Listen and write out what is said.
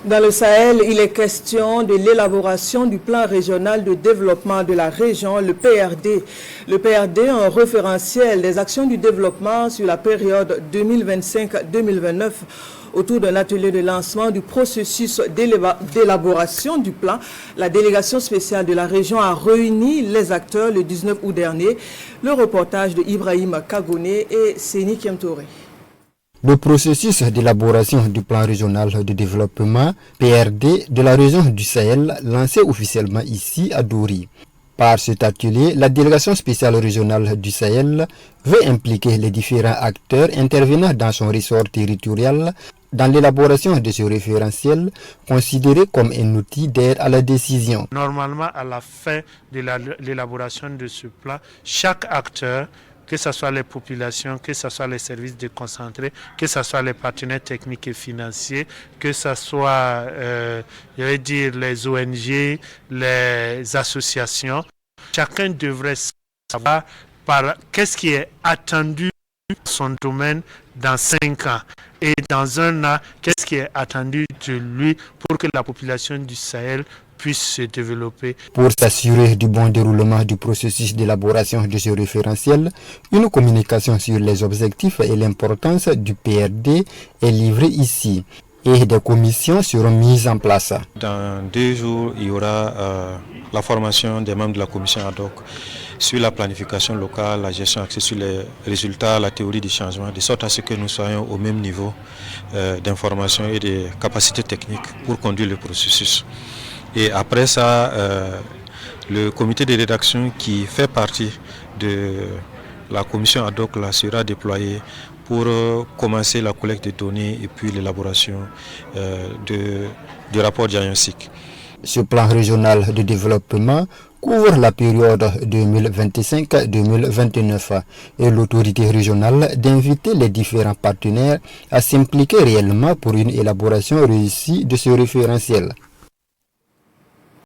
Dans le Sahel, il est question de l'élaboration du plan régional de développement de la région, le PRD. Le PRD, un référentiel des actions du développement sur la période 2025-2029, autour d'un atelier de lancement du processus d'élaboration du plan. La délégation spéciale de la région a réuni les acteurs le 19 août dernier. Le reportage de Ibrahim Kagouné et Séni Kemtouré. Le processus d'élaboration du plan régional de développement PRD de la région du Sahel, lancé officiellement ici à Douri. Par cet atelier, la délégation spéciale régionale du Sahel veut impliquer les différents acteurs intervenant dans son ressort territorial dans l'élaboration de ce référentiel considéré comme un outil d'aide à la décision. Normalement, à la fin de l'élaboration de ce plan, chaque acteur, que ce soit les populations, que ce soit les services déconcentrés, que ce soit les partenaires techniques et financiers, que ce soit les ONG, les associations, chacun devrait savoir qu'est-ce qui est attendu dans son domaine dans 5 ans. Et dans un an, qu'est-ce qui est attendu de lui pour que la population du Sahel puisse se développer. Pour s'assurer du bon déroulement du processus d'élaboration de ce référentiel, une communication sur les objectifs et l'importance du PRD est livrée ici et des commissions seront mises en place. Dans 2 jours, il y aura la formation des membres de la commission ad hoc sur la planification locale, la gestion axée sur les résultats, la théorie du changement, de sorte à ce que nous soyons au même niveau d'information et de capacités techniques pour conduire le processus. Et après ça, le comité de rédaction qui fait partie de la commission ad hoc là, sera déployé pour commencer la collecte de données et puis l'élaboration du rapport diagnostique. Ce plan régional de développement couvre la période 2025-2029 et l'autorité régionale d'inviter les différents partenaires à s'impliquer réellement pour une élaboration réussie de ce référentiel.